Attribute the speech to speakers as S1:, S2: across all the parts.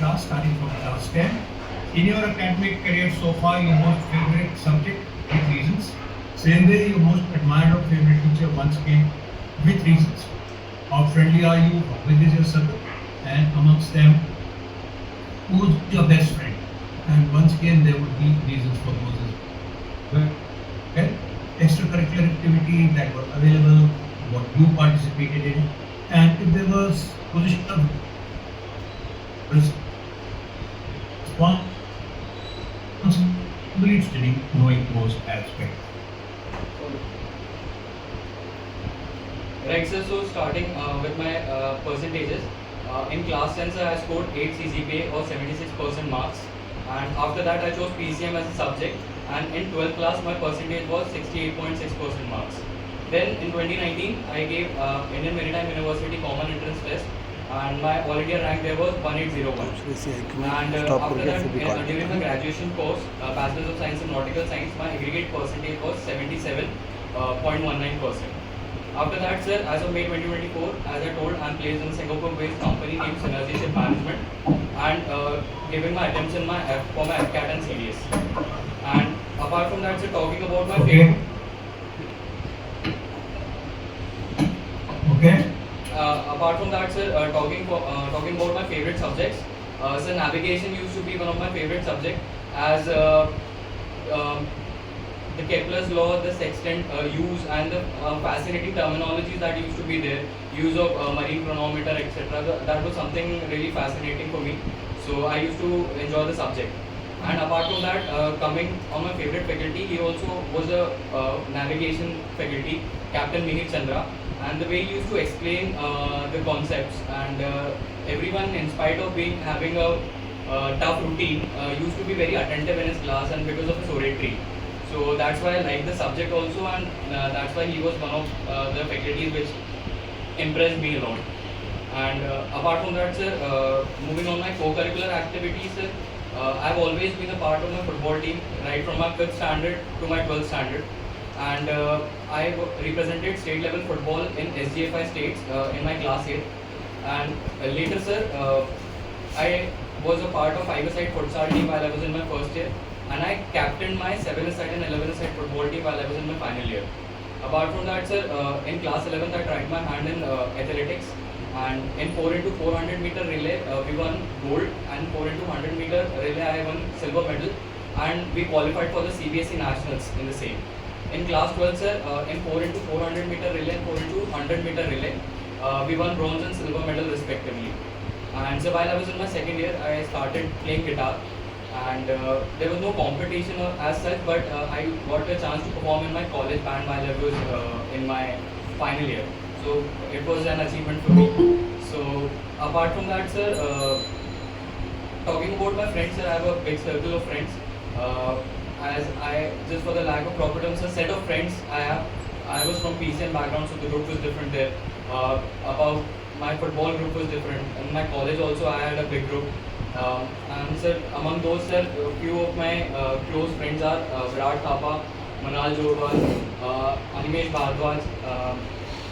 S1: class, starting from class 10. In your academic career so far, your most favorite subject with reasons. Same way, your most admired or favorite teacher once again with reasons. How friendly are you? How big is your circle? And amongst them, who's your best friend? And once again, there would be reasons for those as well. Well, extracurricular activity that were available, what you participated in, and if there was position of responsibility studying, knowing those aspects.
S2: Right, sir. So starting with my percentages, in class 10, sir, I scored 8 CGPA or 76% marks, and after that I chose PCM as a subject, and in 12th class my percentage was 68.6% marks. Then in 2019 I gave Indian Maritime University Common Entrance Test, and my all India rank there was 1801. And after that, during my graduation course, Bachelor's of Science in Nautical Science, my aggregate percentage was 77.19%. After that, sir, as of May 2024, as I told, I am placed in a Singapore-based company named Synergy Ship Management, and giving my attempts in for my FCAT and CDS. And apart from that, sir, talking about my favorite.
S1: Okay.
S2: Apart from that, sir, talking about my favorite subjects, sir, navigation used to be one of my favorite subjects, as the Kepler's law, the sextant use, and the fascinating terminologies that used to be there, use of marine chronometer, etc. That was something really fascinating for me. So I used to enjoy the subject. And apart from that, coming on my favorite faculty, he also was a navigation faculty, Captain Mihir Chandra. And the way he used to explain the concepts, and everyone, in spite of having a tough routine, used to be very attentive in his class, and because of his oratory. So that's why I like the subject also, and that's why he was one of the faculties which impressed me a lot. And apart from that, sir, moving on my co-curricular activities, sir, I've always been a part of my football team, right from my 5th standard to my 12th standard. And I represented state level football in SGFI states in my class 8. And later, sir, I was a part of 5-a-side futsal team while I was in my first year, and I captained my 7-a-side and 11-a-side football team while I was in my final year. Apart from that, sir, in class 11th I tried my hand in athletics, and in 4 into 400 meter relay we won gold, and 4 into 100 meter relay I won silver medal, and we qualified for the CBSE nationals in the same. In class 12, sir, in 4 into 400 meter relay and 4 into 100 meter relay, we won bronze and silver medal respectively. And so while I was in my second year, I started playing guitar, and there was no competition as such, but I got a chance to perform in my college band while I was in my final year. So it was an achievement for me. So apart from that, sir, talking about my friends, sir, I have a big circle of friends. As I, just for the lack of proper terms, a set of friends I have. I was from PCN background, so the group was different there. About my football group was different. In my college also, I had a big group. And sir, among those, sir, a few of my close friends are Virat Thapa, Manal Jorwal, Animesh Bhardwaj,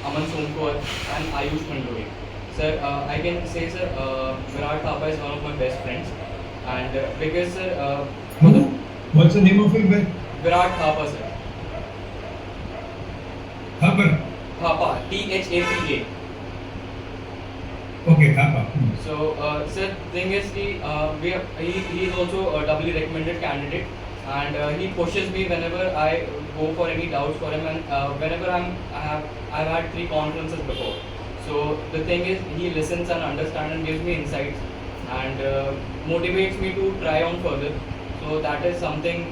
S2: Aman Somkar, and Ayush Manduri. Sir, I can say, sir, Virat Thapa is one of my best friends, and because, sir,
S1: What's the name of it?
S2: Virat Thapa, sir.
S1: Thapa.
S2: Thapa, Thapa.
S1: Okay, Thapa.
S2: So, sir, thing is, he is also a doubly recommended candidate, and he pushes me whenever I go for any doubts for him, and whenever I've had 3 conferences before. So the thing is, he listens and understands and gives me insights, and motivates me to try on further. So that is something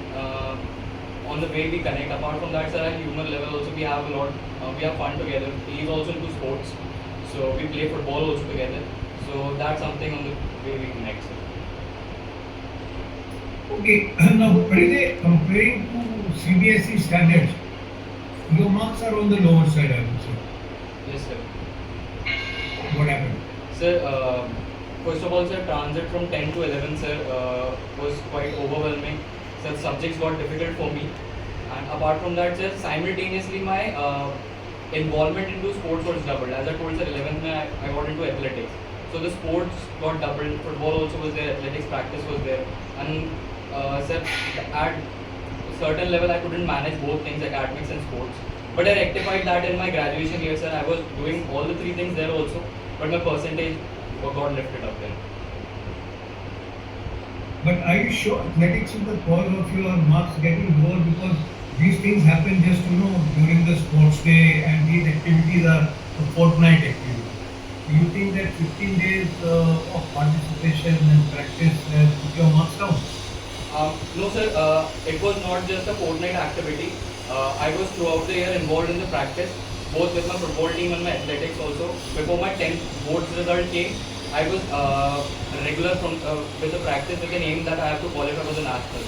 S2: on the way we connect. Apart from that, sir, at humor level also we have we have fun together. He is also into sports, so we play football also together. So that's something on the way we connect, sir.
S1: Okay, now Pariday, comparing to CBSE standards, your marks are on the lower side, I would say.
S2: Yes, sir.
S1: What happened?
S2: Sir, first of all, sir, transit from 10 to 11, sir, was quite overwhelming. Sir, subjects got difficult for me. And apart from that, sir, simultaneously my involvement into sports was doubled. As I told, sir, 11th I got into athletics. So the sports got doubled. Football also was there. Athletics practice was there. And sir, at a certain level, I couldn't manage both things, academics and sports. But I rectified that in my graduation year, sir. I was doing all the three things there also, but my percentage got lifted up then.
S1: But are you sure athletics is the cause of your marks getting lower? Because these things happen just during the sports day, and these activities are a fortnight activity. Do you think that 15 days of participation and practice has put your marks down?
S2: No, sir. It was not just a fortnight activity. I was throughout the year involved in the practice, both with my football team and my athletics also. Before my 10th boards result came, I was regular with the practice with an aim that I have to qualify for the national.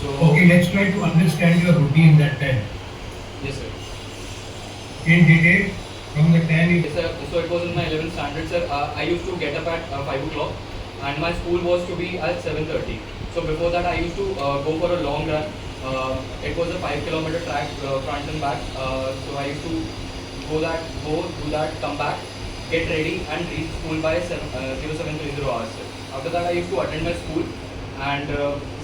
S2: So
S1: Okay, let's try to understand your routine that time.
S2: yes, sir.
S1: In detail, from the time you
S2: Yes, sir. So it was in my 11th standard, sir. I used to get up at 5 o'clock, and my school was to be at 7:30. So before that, I used to go for a long run. It was a 5 kilometer track, front and back. So I used to do that, come back, get ready, and reach school by 0730 hours. Sir. After that, I used to attend my school, and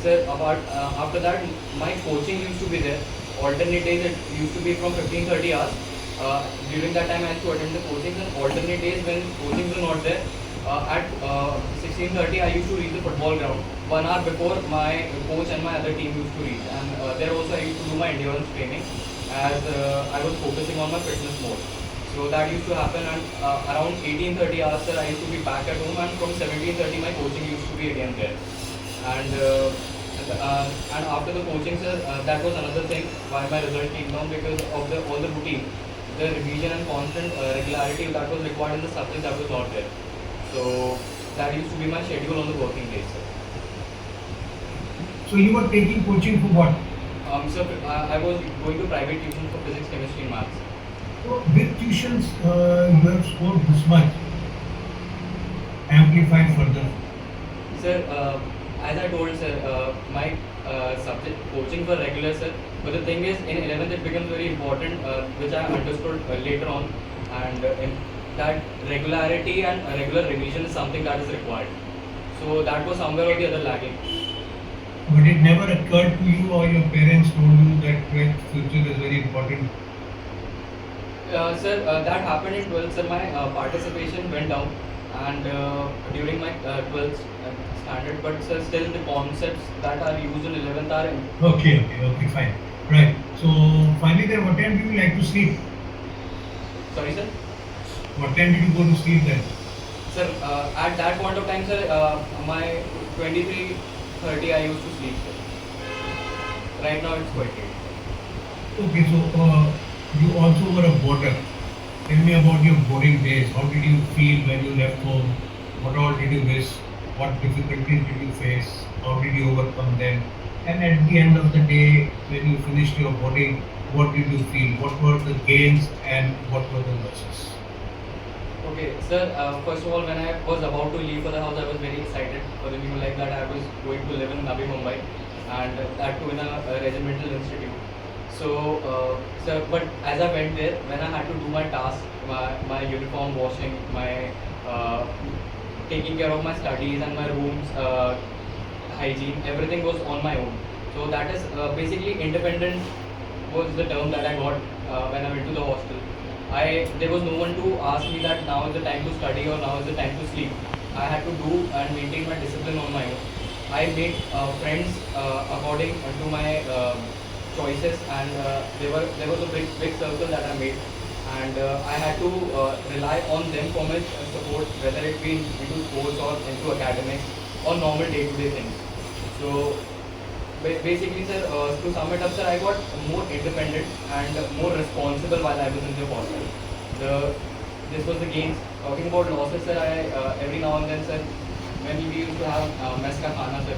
S2: sir, after that, my coaching used to be there. Alternate days it used to be from 15:30 hours. During that time, I used to attend the coachings, and alternate days when coachings were not there, at 16:30, I used to reach the football ground 1 hour before my coach and my other team used to reach. And there also I used to do my endurance training as I was focusing on my fitness more. So that used to happen, and around 18:30 hours, sir, I used to be back at home, and from 17:30, my coaching used to be again there. And after the coaching, sir, that was another thing why my result came down, because of all the routine, the revision and constant regularity that was required in the subject, that was not there. So that used to be my schedule on the working days, sir.
S1: so you were taking coaching for what?
S2: So I was going to private tuition for physics, chemistry, and maths.
S1: So with tuitions, you have scored this much. Amplified further.
S2: Sir, as I told, sir, my subject coaching for regular, sir. But the thing is, in 11th it becomes very important, which I understood later on, and in that regularity and regular revision is something that is required. So that was somewhere or the other lagging.
S1: But it never occurred to you or your parents told you that 12th future is very important.
S2: Sir, that happened in 12th, sir. My participation went down, and during my 12th standard, but sir, still the concepts that are used in 11th are in.
S1: Okay, fine. Right. So finally, then what time do you like to sleep?
S2: Sorry, sir.
S1: What time did you go to sleep then?
S2: Sir, at that point of time, sir, my 23:30 I used to sleep, sir. Right now it's quite late.
S1: Okay, so you also were a boarder. Tell me about your boarding days. How did you feel when you left home? What all did you miss? What difficulties did you face? How did you overcome them? And at the end of the day, when you finished your boarding, what did you feel? What were the gains and what were the losses?
S2: Okay, sir, first of all, when I was about to leave for the house, I was very excited for the new life that I was going to live in Navi Mumbai, and that too in a regimental institute. So, sir, but as I went there, when I had to do my task, my uniform washing, my taking care of my studies and my rooms, hygiene, everything was on my own. So that is basically independent was the term that I got when I went to the hostel. There was no one to ask me that now is the time to study or now is the time to sleep. I had to do and maintain my discipline on my own. I made friends according to my choices, and there was a big circle that I made, and I had to rely on them for my support, whether it be into sports or into academics or normal day-to-day things. So basically, sir, to sum it up, sir, I got more independent and more responsible while I was in the hostel. This was the gains. Talking about losses, sir, I every now and then, sir, when we used to have mess ka khana, sir.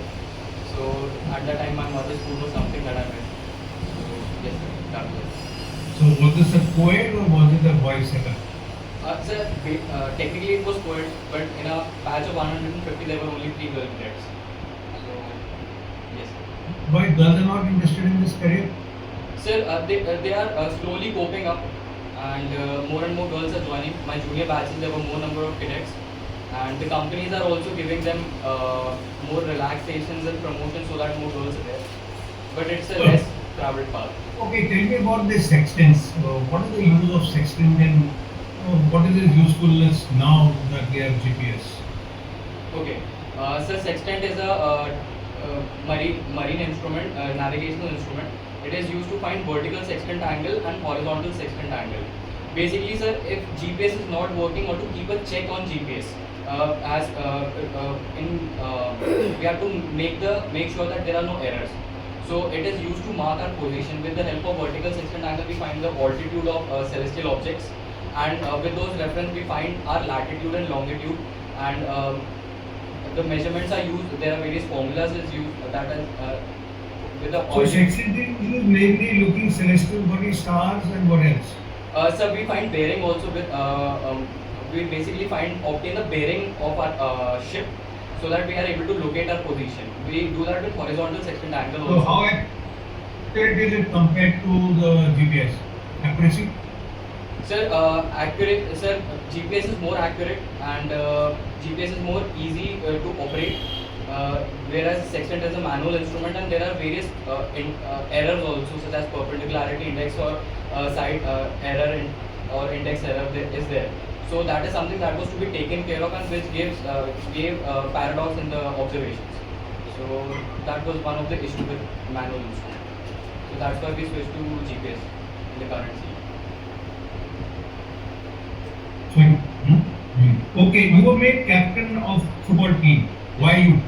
S2: So at that time, my mother's food was something that I missed. So yes, sir, that was.
S1: So was this a co-ed or was it a boys' setup?
S2: Sir, technically it was co-ed, but in a batch of 150, there were only 3 girl cadets. So yes.
S1: Why girls are not interested in this career?
S2: Sir, they are slowly coping up, and more girls are joining. My junior batches, there were more number of cadets, and the companies are also giving them more relaxations and promotions so that more girls are there. But it's a less traveled path.
S1: Okay, tell me about the sextants. What is the use of sextant and what is its usefulness now that we have GPS?
S2: Okay, so sextant is a marine instrument, navigational instrument. It is used to find vertical sextant angle and horizontal sextant angle. Basically, sir, if GPS is not working, or to keep a check on GPS, as we have to make sure that there are no errors. So it is used to mark our position. With the help of vertical sextant angle, we find the altitude of celestial objects, and with those reference, we find our latitude and longitude, and the measurements are used. There are various formulas is used that is with the
S1: So sextant is used mainly looking celestial body, stars, and what else?
S2: So we find bearing also with we basically obtain the bearing of our ship, so that we are able to locate our position. We do that with horizontal sextant angle
S1: So
S2: also.
S1: how accurate is it compared to the GPS? Accuracy?
S2: Sir, accurate. Sir, GPS is more accurate, and GPS is more easy to operate. Whereas sextant is a manual instrument, and there are various errors also, such as perpendicularity index or side error or index error is there. So that is something that was to be taken care of, and which gave paradox in the observations. So that was one of the issues with manual instrument. So that's why we switched to GPS in the current scene.
S1: So, okay, you were made captain of football team. Why you?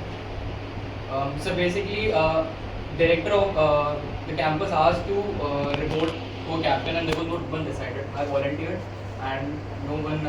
S2: So basically, director of the campus asked to report to a captain, and there was no one decided. I volunteered, and no one.